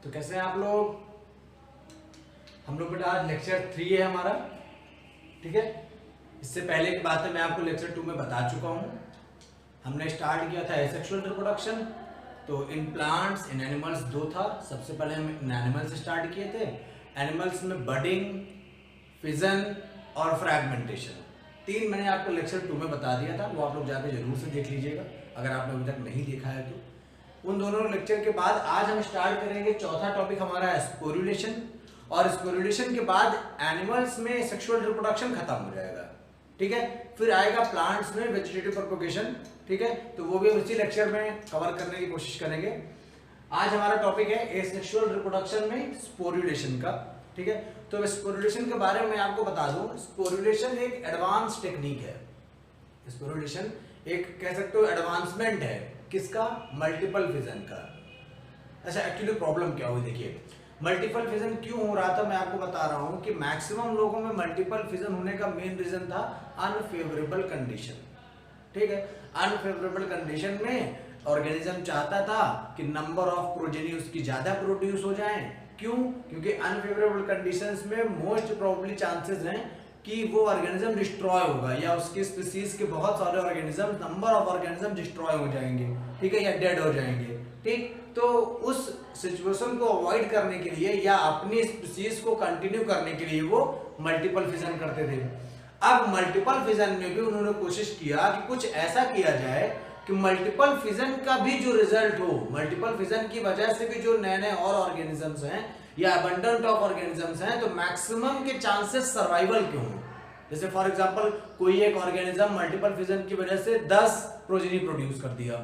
तो कैसे हैं आप लोग? हम लोग बेटा आज लेक्चर 3 है हमारा, ठीक है। इससे पहले की बात है मैं आपको लेक्चर 2 में बता चुका हूं। हमने स्टार्ट किया था एसेक्सुअल रिप्रोडक्शन। तो इन प्लांट्स इन एनिमल्स दो था। सबसे पहले हम इन एनिमल्स से स्टार्ट किए थे। एनिमल्स में बडिंग, फिजन और फ्रैगमेंटेशन, तीन मैंने आपको लेक्चर 2 में बता दिया था। वो आप लोग जाके जरूर से देख लीजिएगा अगर आपने अभी तक नहीं देखा है तो। उन दोनों लेक्चर के बाद आज हम स्टार्ट करेंगे चौथा टॉपिक हमारा है स्पोरुलेशन। और स्पोरुलेशन के बाद एनिमल्स में सेक्सुअल रिप्रोडक्शन खत्म हो जाएगा, ठीक है। फिर आएगा प्लांट्स में वेजिटेटिव प्रोपगेशन, ठीक है। तो वो भी इसी लेक्चर में कवर करने की कोशिश करेंगे। आज हमारा टॉपिक है एसेक्सुअल रिप्रोडक्शन में स्पोरुलेशन का, ठीक है। तो स्पोरुलेशन के बारे में आपको बता दूं, स्पोरुलेशन एक एडवांस टेक्निक है। स्पोरुलेशन एक कह सकते हो एडवांसमेंट है किसका? मल्टीपल फिजन का। अच्छा, एक्चुअली प्रॉब्लम क्या हुई देखिए, मल्टीपल फिजन क्यों हो रहा था मैं आपको बता रहा हूं कि मैक्सिमम लोगों में मल्टीपल फिजन होने का मेन रीजन था अनफेवरेबल कंडीशन, ठीक है। अनफेवरेबल कंडीशन में ऑर्गेनिज्म चाहता था कि नंबर ऑफ प्रोजेनी उसकी ज्यादा प्रोड्यूस हो जाए। क्यों? क्योंकि अनफेवरेबल कंडीशंस में मोस्ट प्रोबेबली चांसेस हैं कि वो ऑर्गेनिज्म डिस्ट्रॉय होगा या उसके स्पीसीज के बहुत सारे organism, number of organism destroy हो जाएंगे, ठीक है, या डेड हो जाएंगे, ठीक। तो उस सिचुएशन को अवॉइड करने के लिए या अपनी स्पीसीज को कंटिन्यू करने के लिए वो मल्टीपल फिजन करते थे। अब मल्टीपल फिजन में भी उन्होंने कोशिश किया कि कुछ ऐसा किया जाए कि मल्टीपल फिजन का भी जो रिजल्ट हो, मल्टीपल फिजन की वजह से भी जो नए नए और ऑर्गेनिजम्स हैं या अबंडेंट ऑफ ऑर्गेनिजम्स हैं तो मैक्सिमम के चांसेस सर्वाइवल के हों। जैसे फॉर एग्जांपल कोई एक ऑर्गेनिज्म मल्टीपल फिजन की वजह से 10 प्रोजेनी प्रोड्यूस कर दिया,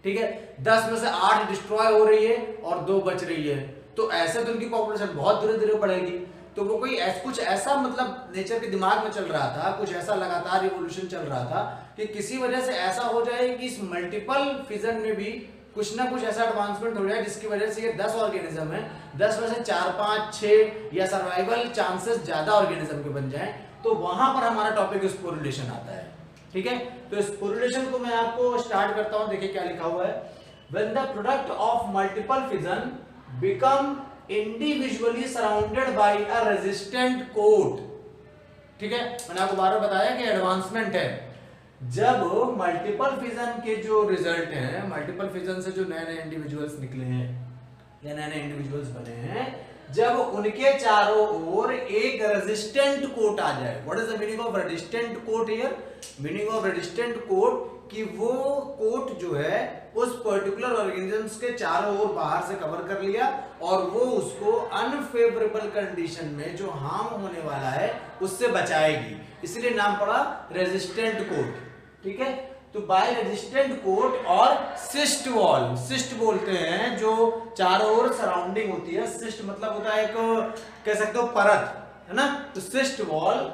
ठीक है। 10 में से 8 डिस्ट्रॉय हो रही है और 2 बच रही है, तो ऐसे तो उनकी पॉपुलेशन बहुत धीरे धीरे बढ़ेगी। तो वो कोई कुछ ऐसा मतलब नेचर के दिमाग में चल रहा था, कुछ ऐसा लगातार रिवोल्यूशन चल रहा था कि किसी वजह से ऐसा हो जाए कि इस मल्टीपल फिजन में भी कुछ ना कुछ ऐसा एडवांसमेंट हो जाए जिसकी वजह से ये 10 ऑर्गेनिज्म है, 10 में से 4, 5, 6 या सर्वाइवल चांसेस ज्यादा ऑर्गेनिज्म के बन जाएं। तो वहां पर हमारा टॉपिक स्पोरुलेशन आता है, ठीक है। तो स्पोरुलेशन को मैं आपको स्टार्ट करता हूं। देखिए क्या लिखा हुआ है, when the product of multiple fission become individually surrounded by a resistant coat, ठीक है। मैंने आपको बार बार बताया कि एडवांसमेंट है। जब मल्टीपल फिजन के जो रिजल्ट हैं, मल्टीपल फिजन से जो नए नए इंडिविजुअल्स निकले हैं या नए नए इंडिविजुअल्स बने हैं, जब उनके चारों ओर एक रेजिस्टेंट कोट आ जाए। What is the meaning of resistant coat here? Meaning of resistant coat कि वो कोट जो है उस पर्टिकुलर ऑर्गेनिजम्स के चारों ओर बाहर से कवर कर लिया और वो उसको अनफेवरेबल कंडीशन में जो हार्म होने वाला है उससे बचाएगी, इसलिए नाम पड़ा रेजिस्टेंट कोट, ठीक है। तो बाय रेजिस्टेंट कोट और सिस्ट वॉल, सिस्ट बोलते हैं जो चारों ओर सराउंडिंग होती है। सिस्ट मतलब होता है एक कह सकते हो परत, है ना। तो cyst wall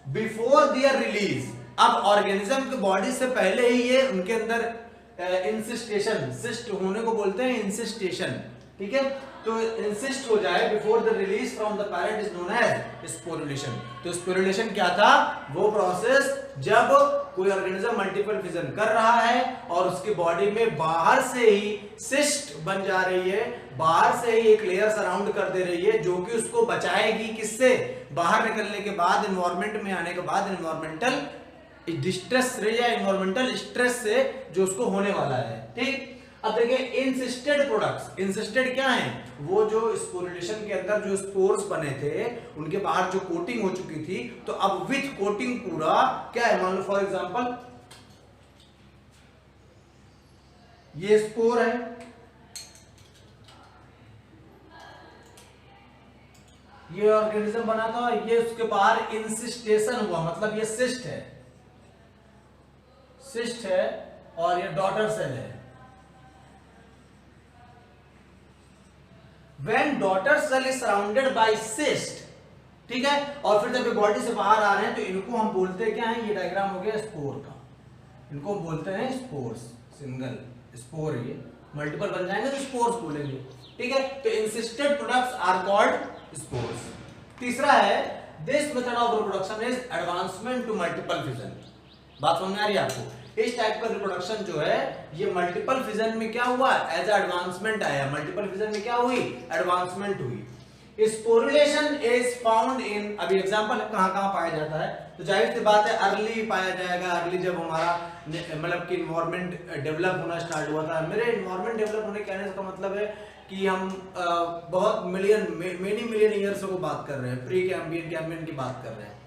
before their release, अब ऑर्गेनिज्म के बॉडी से पहले ही ये उनके अंदर इंसिस्टेशन, सिस्ट होने को बोलते हैं इंसिस्टेशन, ठीक है। तो इंसिस्ट हो जाए before the release from the parent is known as sporulation. तो स्पोरुलेशन क्या था? वो प्रोसेस जब कोई ऑर्गेनिज्म मल्टीपल फिजन कर रहा है और उसकी बॉडी में बाहर से ही सिस्ट बन जा रही है, बाहर से ही एक लेयर सराउंड कर दे रही है जो कि उसको बचाएगी किससे? बाहर निकलने के बाद, एनवायरमेंट में आने के बाद एनवायरमेंटल डिस्ट्रेस से या एनवायरमेंटल स्ट्रेस से जो उसको होने वाला है, ठीक। अब देखिए इंसिस्टेड प्रोडक्ट्स, इंसिस्टेड क्या है? वो जो स्पोरुलेशन के अंदर जो स्पोर्स बने थे उनके बाहर जो कोटिंग हो चुकी थी, तो अब विथ कोटिंग पूरा क्या है? मान लो फॉर एग्जांपल ये स्पोर है, ये ऑर्गेनिज्म बना था, ये उसके बाहर इंसिस्टेशन हुआ, मतलब ये सिस्ट है, सिस्ट है और ये डॉटर सेल है। When daughter cell is surrounded by cyst, ठीक है, और फिर जब ये बॉडी से बाहर आ रहे हैं तो इनको हम बोलते हैं क्या है? ये डायग्राम हो गया स्पोर का, इनको हम बोलते हैं स्पोर्स। सिंगल स्पोर, ये मल्टीपल बन जाएंगे तो स्पोर्स बोलेंगे, ठीक है। तो encysted products are called spores. तीसरा है this method of reproduction is advancement to multiple fission. बात समझ में आ रही है आपको? इस टाइप का रिप्रोडक्शन जो है ये मल्टीपल फिजन में क्या हुआ, एज एडवांसमेंट आया, मल्टीपल फिजन में क्या हुई, एडवांसमेंट हुई। स्पोरुलेशन इज फाउंड इन, अभी एग्जांपल कहां कहां पाया जाता है, तो जाहिर सी बात है अर्ली पाया जाएगा, अर्ली जब हमारा मतलब कि इन्वायरमेंट डेवलप होना स्टार्ट हुआ था। मेरे इन्वायरमेंट डेवलप होने कहने का मतलब है कि हम बहुत मेनी मिलियन ईयर्स को बात कर रहे हैं, प्री कैम्बियन की बात कर रहे हैं,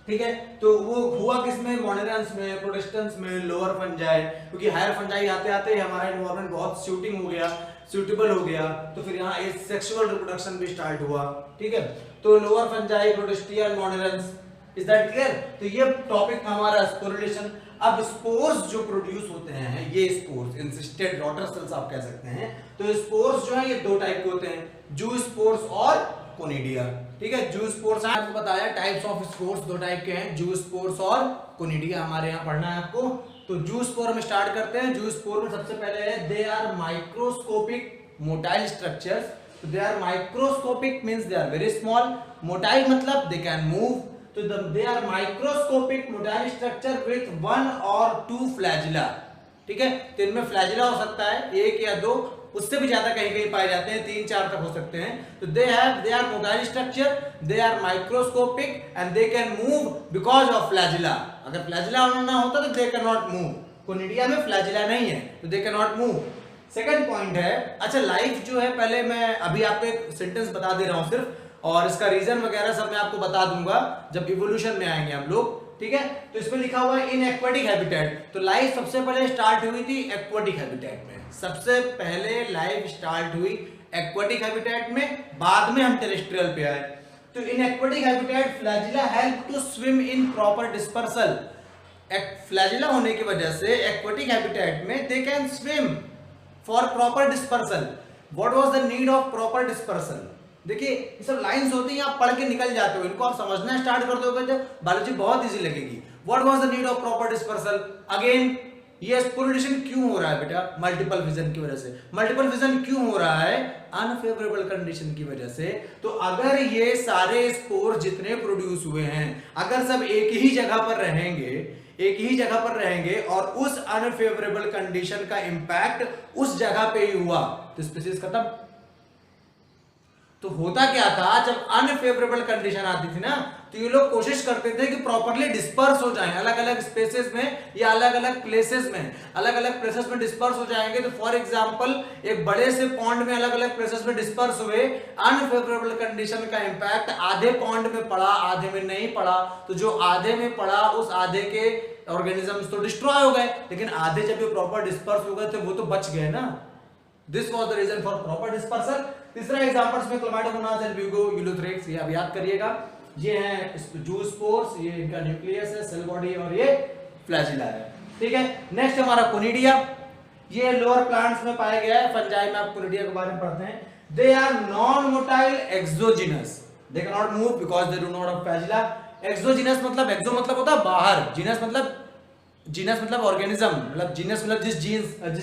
ठीक है। तो वो हुआ किसमें, मोनेरेंस में, प्रोटिस्टेंस में, लोअर फंजाई, क्योंकि हायर फंजाई आते आते हमारा एनवायरनमेंट बहुत सूटेबल हो गया, तो फिर यहाँ एक सेक्सुअल रिप्रोडक्शन भी स्टार्ट हुआ, ठीक है। तो lower fungi, protista, monerans, is that clear? तो ये टॉपिक हमारा स्पोरुलेशन। अब स्पोर्स जो प्रोड्यूस होते हैं, ये स्पोर्स इंसिस्टेड डॉटर सेल्स आप कह सकते हैं। तो स्पोर्स जो है ये दो टाइप के होते हैं, जू स्पोर्स और कोनिडिया, ठीक है। जू स्पोर्स आपको बताया टाइप्स ऑफ स्पोर्स दो टाइप के हैं, जू स्पोर्स और कोनिडिया, हमारे यहाँ पढ़ना है आपको। तो जू स्पोर में स्टार्ट करते हैं। जू स्पोर में सबसे पहले है they are microscopic motile structures. तो they are microscopic means they are very small, motile मतलब दे कैन मूव। तो they are microscopic motile structure with 1 or 2 flagella, ठीक है। तो इनमें फ्लैजिला हो सकता है 1 या 2, उससे भी ज्यादा कहीं कहीं पाए जाते हैं, 3-4 तक हो सकते हैं। तो they are motile structure, they are microscopic and they can move because of flagella. अगर फ्लैजिला ना होता तो they can not move. Conidia में फ्लैजिला नहीं है तो they can not move. Second point है, अच्छा लाइफ जो है, पहले मैं अभी आपको एक सेंटेंस बता दे रहा हूं सिर्फ, और इसका रीजन वगैरह सब मैं आपको बता दूंगा जब इवोल्यूशन में आएंगे हम लोग, ठीक है। तो इसमें लिखा हुआ है इन एक्वाटिक हैबिटेट। तो लाइफ सबसे पहले स्टार्ट हुई थी एक्वाटिक हैबिटेट में, सबसे पहले लाइफ स्टार्ट हुई एक्वाटिक हैबिटेट में, बाद में हम टेरेस्ट्रियल पे आए। तो in aquatic habitat flagella help to swim in proper dispersal. Flagella होने की वजह से एक्वाटिक हैबिटेट में they can swim for proper dispersal. What was the need of proper dispersal? देखिए ये सब लाइंस होती हैं, आप पढ़ के निकल जाते हो, इनको आप समझना स्टार्ट कर दोगे तो बायोलॉजी बहुत इजी लगेगी। What was the need of proper dispersal? Again ये स्पोरुलेशन क्यों हो रहा है बेटा? मल्टीपल फिजन की वजह से। मल्टीपल फिजन क्यों हो रहा है? अनफेवरेबल कंडीशन की वजह से। तो अगर ये सारे स्पोर जितने प्रोड्यूस हुए हैं, अगर सब एक ही जगह पर रहेंगे और उस अनफेवरेबल कंडीशन का इंपैक्ट उस जगह पे ही हुआ तो स्पीशीज खत्म। तो होता क्या था, जब अनफेवरेबल कंडीशन आती थी ना, तो ये लोग कोशिश करते थे कि प्रॉपर्ली डिस्पर्स हो जाएं अलग अलग स्पेसेस में या अलग अलग प्लेसेस में डिस्पर्स हो जाएंगे। तो फॉर एग्जांपल एक बड़े से पॉन्ड में अलग अलग प्लेसेस में डिस्पर्स हुए, अनफेवरेबल कंडीशन का इंपैक्ट आधे पॉन्ड में पड़ा, आधे में नहीं पड़ा। तो जो आधे में पड़ा उस आधे के ऑर्गेनिजम्स तो डिस्ट्रॉय हो गए, लेकिन आधे जब ये प्रॉपर डिस्पर्स हो गए थे वो तो बच गए ना। This was the reason for proper dispersal. तीसरा एग्जांपल्स में क्लामाइडोमोनास एंड ब्यूगो यूलोथ्रेक्स, ये आप याद करिएगा। ये हैं जूस्पोर्स, ये इनका न्यूक्लियस है, सेल बॉडी, और ये फ्लैजिला है, ठीक है। नेक्स्ट हमारा कोनिडिया, ये लोअर प्लांट्स में पाया गया है। फंजाई में आप कोनिडिया के बारे में पढ़ते हैं। They are non motile exogenous, they can not move because they do not have flagella. Exogenous मतलब, एक्सो मतलब होता है बाहर, जीनस मतलब ऑर्गेनिज्म, मतलब जीनस मतलब जिस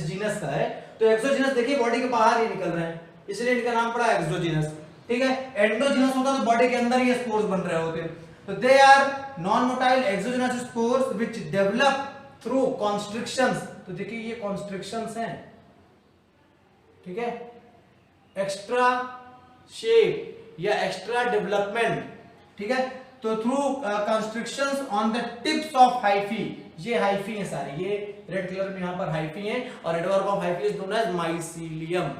जीनस का है। तो एक्सोजिनस देखिए बॉडी के बाहर ही निकल रहे हैं, इसलिए इनका नाम पड़ा एक्सोजिनस, ठीक है। एंडोजिनस होता तो बॉडी के अंदर ही स्पोर्स बन रहे होते। तो they are non motile exogenous spores which develop through constrictions. तो देखिए ये कॉन्स्ट्रिक्शंस हैं, ठीक है, एक्स्ट्रा शेप या एक्स्ट्रा डेवलपमेंट, ठीक है। तो through constrictions on the tips of hyphae, ये हाइफी है सारे, ये रेड कलर में यहाँ पर हाइफी है, और network of hyphae is known as mycelium.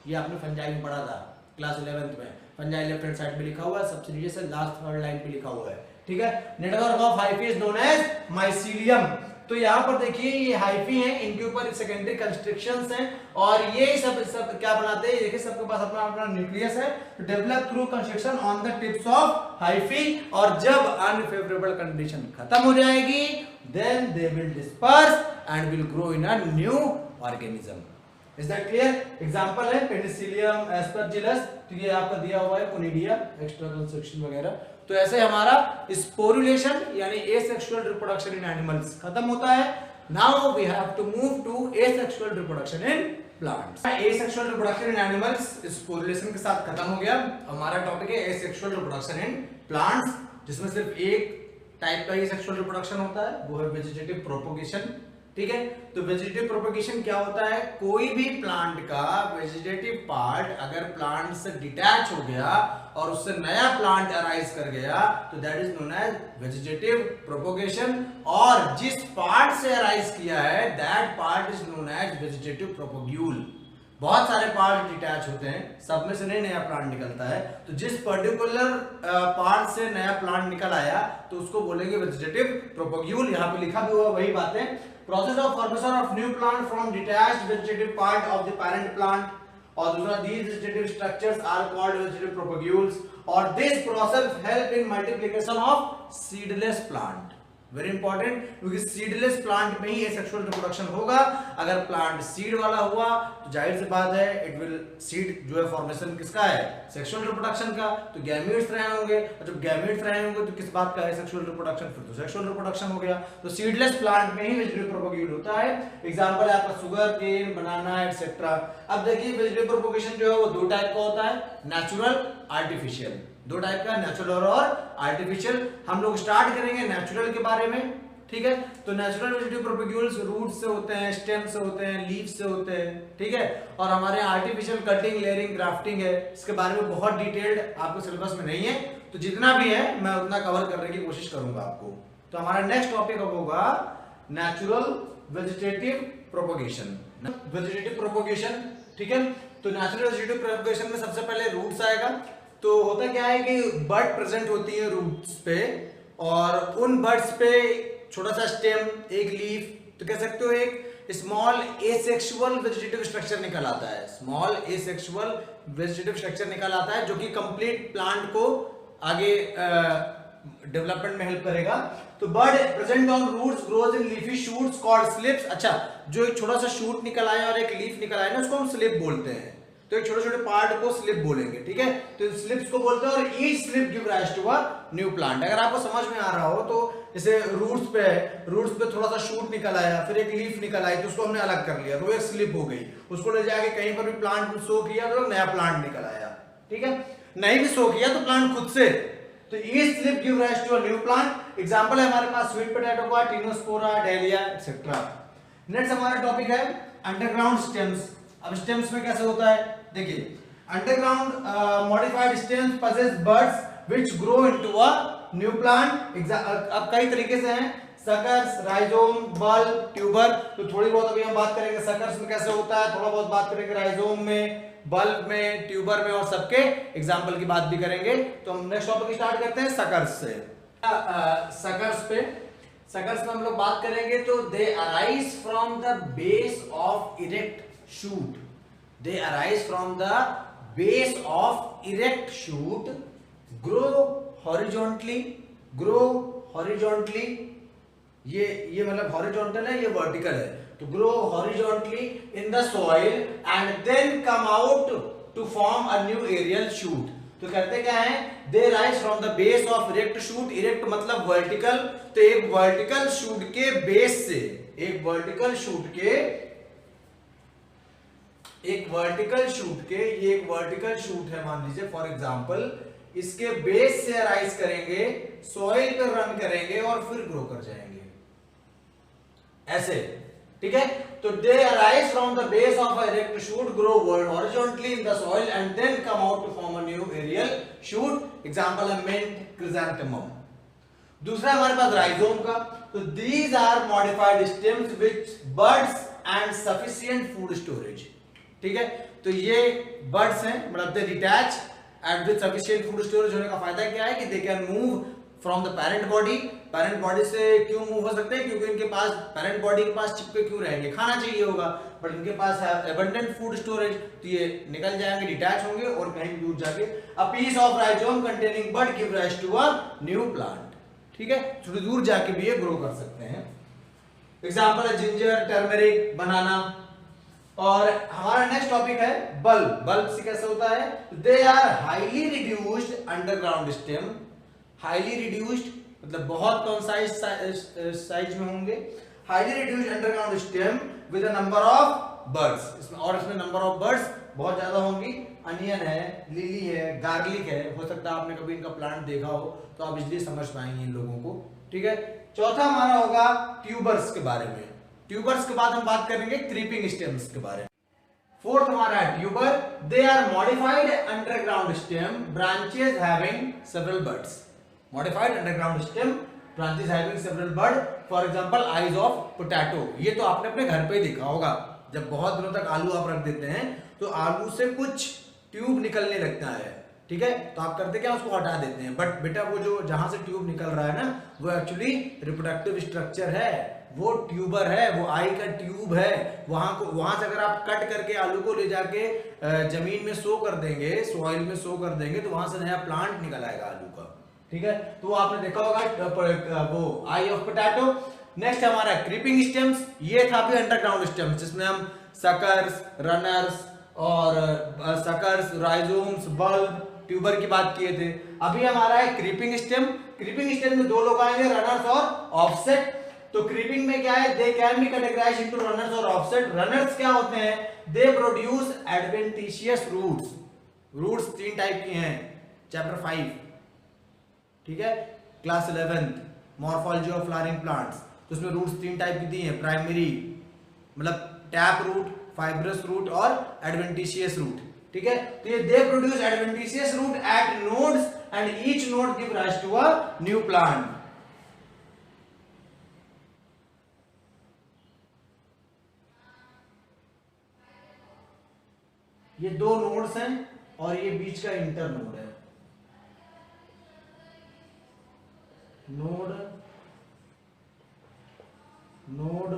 ये आपने फंजाई में पढ़ा था क्लास 11th में। फंजाई लेफ्ट हैंड साइड पे लिखा हुआ है, सबसे नीचे से लास्ट थर्ड लाइन पे लिखा हुआ है, ठीक है। Network of hyphae is known as mycelium. तो यहाँ पर देखिए ये हाइफी हैं, इनके ऊपर सेकेंडरी कंस्ट्रक्शंस हैं, और ये सब क्या बनाते हैं, देखिए सबके पास अपना अपना न्यूक्लियस है। तो develop through construction on the tips of hyphae, और जब अनफेवरेबल कंडीशन खत्म हो जाएगी then they will disperse and will grow in a new organism. Is that clear? Example है Penicillium, Aspergillus, तो ये आपका दिया हुआ है कोनिडिया, एक्स्ट्रा कंस्ट्रक्शन वगैरह। तो ऐसे हमारा स्पोरुलेशन यानी एसेक्सुअल रिप्रोडक्शन इन एनिमल्स खत्म होता है। Now we have to move to asexual reproduction in plants. Asexual reproduction in animals sporulation के साथ खत्म हो गया। हमारा टॉपिक है एसेक्सुअल रिप्रोडक्शन इन प्लांट्स, जिसमें सिर्फ एक टाइप का ही सेक्सुअल रिप्रोडक्शन होता है, वो है वेजिटेटिव प्रोपोगेशन। ठीक है, तो वेजिटेटिव प्रोपोगेशन क्या होता है, कोई भी प्लांट का वेजिटेटिव पार्ट अगर प्लांट से डिटैच हो गया और उससे नया प्लांट अराइज कर गया तो that is known as vegetative propagation, और जिस पार्ट से अराइज किया है that part is known as vegetative propagule. बहुत सारे पार्ट डिटैच होते हैं, सब में से नहीं नया प्लांट निकलता है, तो जिस पर्टिकुलर पार्ट से नया प्लांट निकल आया तो उसको बोलेंगे वेजिटेटिव प्रोपोग्यूल। यहाँ पे लिखा भी हुआ वही बातें, process of formation of new plant from detached vegetative part of the parent plant, और दूसरा these vegetative structures are called vegetative propagules, और this process help in multiplication of seedless plant। Very important, क्योंकि seedless plant में ही ये sexual reproduction होगा। अगर plant seed वाला हुआ तो जाहिर सी बात है इट विल सीड जो है फॉर्मेशन किसका है, सेक्सुअल रिप्रोडक्शन का, तो गैमेट्स रहे होंगे, और जब गैमेट्स रहे होंगे तो किस बात का है, सेक्सुअल रिप्रोडक्शन, फिर तो सेक्सुअल रिप्रोडक्शन हो गया। तो सीडलेस प्लांट में ही वेजिटेटिव प्रोपोगेशन होता है। एग्जांपल है आपका शुगर केन, बनाना एटसेट्रा। अब देखिए वेजिटेटिव प्रोपोगेशन जो है वो दो टाइप का होता है, नेचुरल, आर्टिफिशियल। दो टाइप का, नेचुरल और आर्टिफिशियल। हम लोग स्टार्ट करेंगे नेचुरल के बारे में। ठीक है, तो नेचुरल वेजिटेटिव प्रोपोगेशंस रूट से होते हैं, स्टेम से होते हैं, लीफ से होते हैं। ठीक है, और हमारे आर्टिफिशियल कटिंग, लेयरिंग, ग्राफ्टिंग है, इसके बारे में बहुत डिटेल्ड आपको सिलेबस में नहीं है, तो जितना भी है मैं उतना कवर करने की कोशिश करूंगा आपको। तो हमारा नेक्स्ट टॉपिक अब होगा natural vegetative propagation. Vegetative propagation, ठीक है, तो नेचुरल वेजिटेटिव प्रोपोगेशन में सबसे पहले रूट्स आएगा। तो होता क्या है कि बर्ड प्रेजेंट होती है रूट्स पे, और उन बर्ड्स पे छोटा सा स्टेम, एक लीफ, तो कह सकते हो एक स्मॉल एसेक्सुअल वेजिटेटिव स्ट्रक्चर निकल आता है। स्मॉल एसेक्सुअल वेजिटेटिव स्ट्रक्चर निकल आता है जो कि कंप्लीट प्लांट को आगे डेवलपमेंट में हेल्प करेगा। तो bud present on roots grows in leafy shoots called slips. अच्छा, जो एक छोटा सा शूट निकल आया और एक लीफ निकल आया ना, उसको हम स्लिप बोलते हैं। तो एक छोटे छोटे पार्ट को स्लिप बोलेंगे। ठीक है, तो स्लिप्स को बोलते हैं, और each slip give rise to a new plant. अगर आपको समझ में आ रहा हो तो जैसे रूट्स पे है, रूट्स पे थोड़ा सा शूट निकल आया, फिर एक लीफ निकल आई, तो उसको हमने अलग कर लिया, तो एक स्लिप हो गई। उसको ले जाके कहीं पर भी प्लांट शो किया तो नया प्लांट निकल आया। ठीक है, नहीं भी शो किया तो प्लांट खुद से, तो each slip give rise to a new plant. Example है हमारे पास स्वीट पोटैटो का, टिनोस्पोरा, डेलिया एटसेट्रा। नेक्स्ट हमारा टॉपिक है अंडरग्राउंड स्टेम्स। अब स्टेम्स में कैसे होता है, देखिए underground modified stems possess buds which grow into a new plant। अब कई तरीके से हैं, सकर्स, राइजोम, बल्ब, ट्यूबर। तो थोड़ी बहुत अभी हम बात करेंगे सकर्स में कैसे होता है, थोड़ा बहुत बात करेंगे राइजोम में, बल्ब में, ट्यूबर में, और सबके एग्जाम्पल की बात भी करेंगे। तो हम नेक्स्ट टॉपिक स्टार्ट करते हैं सकर्स से। सकर्स पे, सकर्स में हम लोग बात करेंगे तो they arise from the base of erect shoot. They arise from the base of erect shoot, grow horizontally, grow horizontally। ये मतलब horizontal है, ये vertical है, तो grow horizontally in the soil and then come out to form a new aerial shoot। तो कहते क्या है, they rise from the base of erect shoot। erect मतलब vertical, तो एक vertical shoot के base से, एक vertical shoot के, एक वर्टिकल शूट के, ये एक वर्टिकल शूट है मान लीजिए फॉर एग्जांपल, इसके बेस से अराइज करेंगे, सॉइल पे रन करेंगे और फिर ग्रो कर जाएंगे ऐसे। ठीक है, तो they arise from the base of erect shoot, grow horizontally in the soil and then come out to form a new aerial shoot. Example है मिंट, क्रिसैंथेमम। दूसरा हमारे पास राइजोम का, तो these are modified stems which buds and sufficient food storage. ठीक है, तो ये बर्ड्स हैं, मतलब they detach and with sufficient food storage होने का फायदा क्या है कि they can move from the parent body. Parent body से क्यों मूव हो सकते हैं, क्योंकि इनके पास पेरेंट बॉडी के पास चिपके क्यों रहेंगे, खाना चाहिए होगा, बट इनके पास है एबंडेंट फूड स्टोरेज, तो ये निकल जाएंगे, डिटैच होंगे और कहीं दूर जाके a piece of rhizome containing bud give rise to a new plant. ठीक है, थोड़ी दूर जाके भी ये ग्रो कर सकते हैं। एग्जांपल है जिंजर, टर्मरिक, बनाना। और हमारा नेक्स्ट टॉपिक है बल्ब। बल्ब से कैसे होता है, they are highly reduced underground stem. Highly reduced मतलब बहुत कम साइज में होंगे। Highly reduced underground stem with a number of buds. इसमें नंबर ऑफ बर्ड्स बहुत ज्यादा होंगी। अनियन है, लिली है, गार्लिक है, हो सकता है आपने कभी इनका प्लांट देखा हो तो आप इसलिए समझ पाएंगे इन लोगों को। ठीक है। चौथा हमारा होगा ट्यूबर्स के बारे में। ट्यूबर्स के बाद हम बात करेंगे क्रीपिंग स्टेम्स के बारे में। फोर्थ हमारा है tuber. They are modified underground stem branches having several buds. Modified underground stem branches having several bud, for example eyes of potato. ये तो आपने अपने घर पे ही देखा होगा, जब बहुत दिनों तक आलू आप रख देते हैं तो आलू से कुछ ट्यूब निकलने लगता है, ठीक है, तो आप करते क्या, उसको हटा देते हैं। बट बेटा वो जो जहां से ट्यूब निकल रहा है ना, वो एक्चुअली रिप्रोडक्टिव स्ट्रक्चर है, वो ट्यूबर है, वो आई का ट्यूब है। वहां से अगर आप कट करके आलू को ले जाके जमीन में सो कर देंगे, सॉइल में सो कर देंगे, तो वहां से नया प्लांट निकल आएगा आलू का, ठीक है। तो वो आपने देखा होगा वो आई ऑफ पोटैटो। नेक्स्ट हमारा क्रीपिंग स्टेम्स। ये था भी अंडरग्राउंड स्टेम्स, जिसमें हम सकर्स, रनर्स और सकर्स, राइजोम्स, बल्ब, ट्यूबर की बात किए थे। अभी हमारा है क्रीपिंग स्टेम। क्रीपिंग स्टेम में दो लोग आएंगे, रनर्स और ऑफसेट। तो क्रीपिंग में क्या है, they can be categorized into runners और ऑफसेट। रनर्स क्या होते हैं, they produce adventitious roots. Roots तीन टाइप की हैं, चैप्टर 5, ठीक है, class 11 morphology of flowering plants. तो उसमें रूट्स तीन टाइप की दी हैं, प्राइमरी मतलब टैप रूट, फाइब्रस रूट और एडवेंटिशियस रूट, ठीक है। तो ये they produce adventitious root at nodes and each node give rise to a new plant. ये दो नोड्स हैं और ये बीच का इंटर नोड है, नोड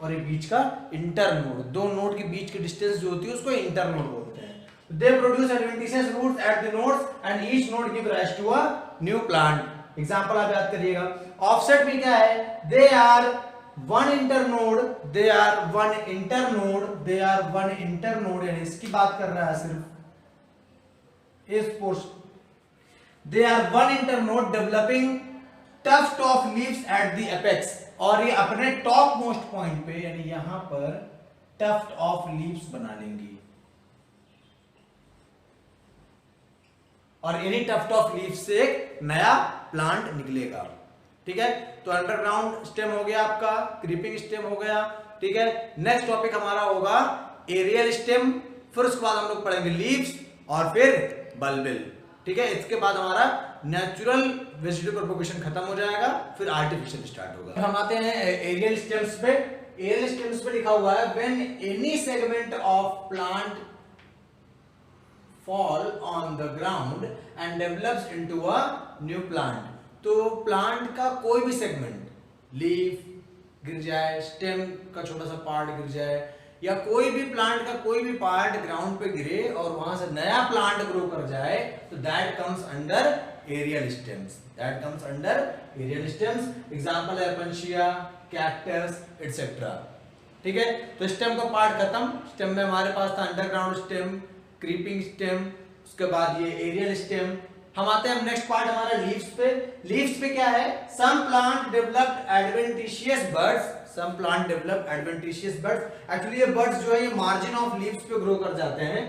और ये बीच का इंटर नोड। दो नोड के बीच की डिस्टेंस जो होती है उसको इंटर नोड बोलते हैं। They produce adventitious roots at the nodes and each node give rise to a new plant. Example आप याद करिएगा। ऑफसेट में क्या है, they are one internode, they are one internode, they are one internode, यानी इसकी बात कर रहा है सिर्फ इस portion. They are one internode developing tuft of leaves at the apex, और ये अपने टॉप मोस्ट पॉइंट पे यानी यहां पर टफ्ट ऑफ लीव्स बना लेंगी, और इन्हीं टफ्ट ऑफ लीव्स से एक नया प्लांट निकलेगा, ठीक है। तो अंडरग्राउंड स्टेम हो गया आपका, क्रीपिंग स्टेम हो गया, ठीक है। नेक्स्ट टॉपिक हमारा होगा एरियल स्टेम, फिर उसके बाद हम लोग पढ़ेंगे लीव्स और फिर बल्बिल, ठीक है। इसके बाद हमारा नेचुरल वेजिटेटिव प्रोपगेशन खत्म हो जाएगा, फिर आर्टिफिशियल स्टार्ट होगा। हम आते हैं एरियल स्टेम्स पे। एरियल स्टेम्स पे लिखा हुआ है when any segment of plant fall on the ground and develops into a new plant. तो प्लांट का कोई भी सेगमेंट, लीफ गिर जाए, स्टेम का छोटा सा पार्ट गिर जाए, या कोई भी प्लांट का कोई भी पार्ट ग्राउंड पे गिरे और वहां से नया प्लांट ग्रो कर जाए, तो that comes under aerial stems, that comes under aerial stems. Example है पंशिया, कैक्टस एटसेट्रा, ठीक है। तो स्टेम का पार्ट खत्म। स्टेम में हमारे पास था अंडरग्राउंड स्टेम, क्रीपिंग स्टेम, उसके बाद ये एरियल स्टेम। हम आते हैं नेक्स्ट पार्ट हमारा लीव्स पे। लीव्स पे क्या है, some plant developed adventitious buds, some plant develop adventitious buds. Actually ये बड्स जो है ये मार्जिन ऑफ लीव्स पे ग्रो कर जाते हैं।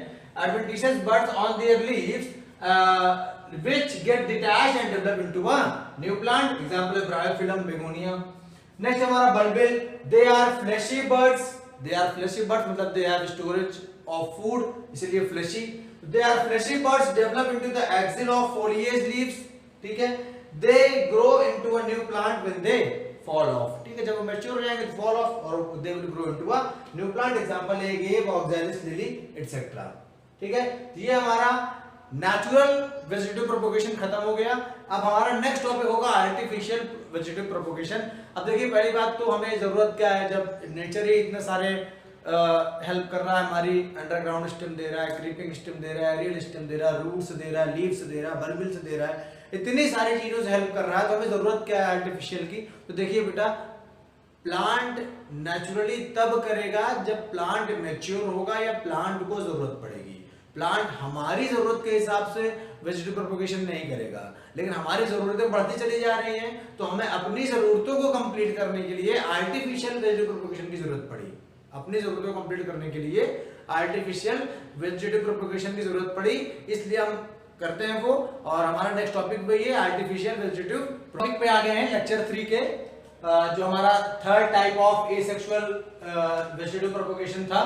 Adventitious buds on their leaves which get detached and develop into a new plant. Example है Bryophyllum begonia. Next हमारा bulbil, they are fleshy birds. They are fleshy birds मतलब they have storage of food, इसलिए fleshy. They are fleshy birds develop into the axil of foliage leaves. ठीक है, they grow into a new plant when they fall off. ठीक है, जब वो mature हो जाएंगे तो fall off और they will grow into a new plant. Example है ये Oxalis lily etc. ठीक है, ये हमारा नेचुरल वेजिटेटिव प्रोपगेशन खत्म हो गया। अब हमारा नेक्स्ट टॉपिक होगा आर्टिफिशियल वेजिटेटिव प्रोपगेशन। अब देखिए पहली बात तो हमें जरूरत क्या है, जब नेचर ही इतने सारे हेल्प कर रहा है हमारी, अंडरग्राउंड स्टेम दे रहा है, क्रीपिंग स्टेम दे रहा है, एरियल स्टेम दे रहा है, रूट्स दे रहा है, लीव्स दे रहा है, बल्बिल्स दे रहा है, इतनी सारी चीजों से हेल्प कर रहा है, तो हमें जरूरत क्या है आर्टिफिशियल की। तो देखिए बेटा, प्लांट नेचुरली तब करेगा जब प्लांट मैच्योर होगा या प्लांट को जरूरत पड़ेगी। प्लांट हमारी जरूरत के हिसाब से वेजिटेटिव प्रोपगेशन नहीं करेगा, लेकिन हमारी जरूरतें बढ़ती चली जा रही हैं, तो हमें अपनी जरूरतों को कंप्लीट करने के लिए आर्टिफिशियल वेजिटेटिव प्रोपगेशन की जरूरत पड़ी। अपनी जरूरतों को कंप्लीट करने के लिए आर्टिफिशियल वेजिटेटिव प्रोपगेशन की जरूरत पड़ी, इसलिए हम करते हैं वो। और हमारा नेक्स्ट टॉपिक वही है आर्टिफिशियल वेजिटेटिव। टॉपिक पे आ गए हैं लेक्चर 3 के, जो हमारा third type of asexual vegetative propagation था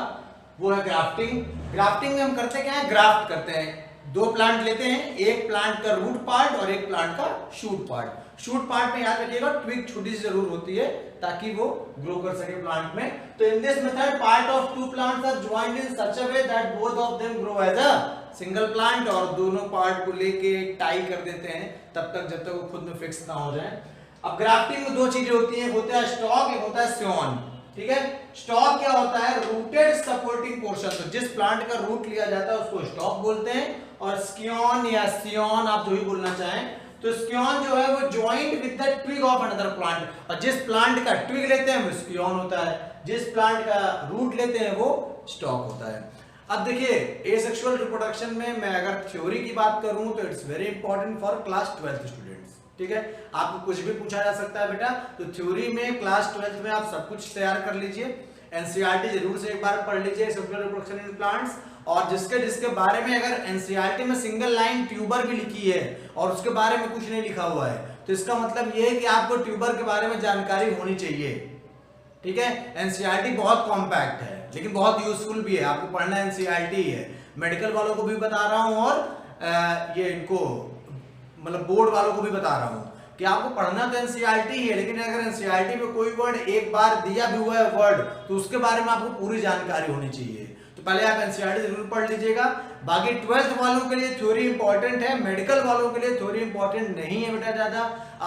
वो है ग्राफ्टिंग। ग्राफ्टिंग में हम करते क्या है, ग्राफ्ट करते हैं, दो प्लांट लेते हैं, एक प्लांट का रूट पार्ट और एक प्लांट का शूट पार्ट। शूट पार्ट में याद रखिएगा ट्विग छोटी सी जरूर होती है ताकि वो ग्रो कर सके प्लांट में। तो in this method part of two plants are joined in such a way that both of them grow as a single plant, और दोनों पार्ट को लेके टाई कर देते हैं तब तक जब तक वो खुद में फिक्स ना हो जाए। अब ग्राफ्टिंग में दो चीजें होती हैं, होता है स्टॉक, एक होता है स्योन। ठीक है, स्टॉक क्या होता है, रूटेड सपोर्टिंग पोर्शन। तो जिस प्लांट का रूट लिया जाता है उसको स्टॉक बोलते हैं, और स्कियोन या सियोन आप जो भी बोलना चाहें, तो स्कियोन जो है वो joint with the twig of another plant. और जिस प्लांट का ट्विग लेते हैं वो स्कियोन होता है, जिस प्लांट का रूट लेते हैं वो स्टॉक होता है। अब देखिए एसेक्सुअल रिप्रोडक्शन में मैं अगर थ्योरी की बात करूं तो it's very important for class 12th students. ठीक है, आपको कुछ भी पूछा जा सकता है बेटा, तो थ्योरी में क्लास 12th में आप सब कुछ तैयार कर लीजिए। एनसीईआरटी जरूर से एक बार पढ़ लीजिए सेक्सुअल रिप्रोडक्शन इन प्लांट्स, और जिसके बारे में अगर एनसीईआरटी में सिंगल लाइन ट्यूबर भी लिखी है और उसके बारे में कुछ नहीं लिखा हुआ है तो इसका मतलब ये है कि आपको ट्यूबर के बारे में जानकारी होनी चाहिए। ठीक है, एनसीईआरटी बहुत कॉम्पैक्ट है लेकिन बहुत यूजफुल भी है, आपको पढ़ना एनसीईआरटी है। मेडिकल वालों को भी बता रहा हूं और ये इनको मतलब बोर्ड वालों को भी बता रहा हूं कि आपको पढ़ना तो एनसीईआरटी है, लेकिन अगर एनसीईआरटी में कोई वर्ड एक बार दिया भी हुआ है वर्ड तो उसके बारे में आपको पूरी जानकारी होनी चाहिए। तो पहले आप एनसीईआरटी जरूर पढ़ लीजिएगा। बाकी 12th वालों के लिए थ्योरी इंपॉर्टेंट है, मेडिकल वालों के लिए थ्योरी इंपॉर्टेंट नहीं है बेटा ज्यादा।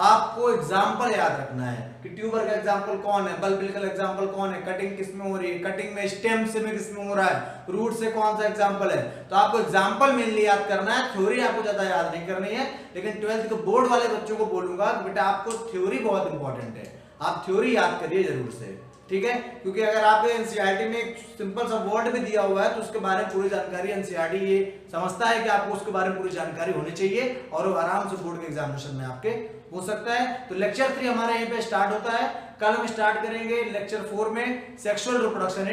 आपको एग्जाम्पल याद रखना है कि ट्यूबर का एग्जाम्पल कौन है, बल्बिल का एग्जाम्पल कौन है, कटिंग किस में हो रही है, कटिंग में स्टेम से में किस में हो रहा है, रूट से कौन सा एग्जाम्पल है। तो आपको एग्जाम्पल मेनली याद करना है, थ्योरी आपको ज्यादा याद नहीं करनी है। लेकिन 12th के बोर्ड वाले बच्चों को बोलूंगा कि बेटा आपको थ्योरी बहुत इंपॉर्टेंट है, आप थ्योरी याद करिए जरूर से। ठीक है, क्योंकि अगर आप एनसीईआरटी में एक सिंपल सा वर्ड भी दिया हुआ है तो उसके बारे में पूरी जानकारी एनसीईआरटी ये समझता है कि आपको उसके बारे में पूरी जानकारी होनी चाहिए और वो आराम से बोर्ड के एग्जामिनेशन में आपके हो सकता है। तो लेक्चर 3 हमारा यहीं पे स्टार्ट होता है। कल हम स्टार्ट करेंगे लेक्चर 4 में सेक्सुअल रिप्रोडक्शन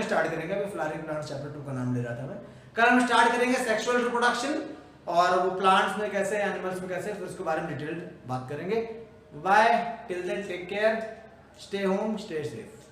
स्टार्ट करेंगे। अभी फ्लावरिंग प्लांट्स चैप्टर 2 का नाम ले रहा था मैं। कल हम स्टार्ट करेंगे सेक्सुअल रिप्रोडक्शन और वो प्लांट्स में कैसे, एनिमल्स में कैसे, फिर उसके बारे में डिटेल्ड बात करेंगे। Bye, till then take care, stay home, stay safe.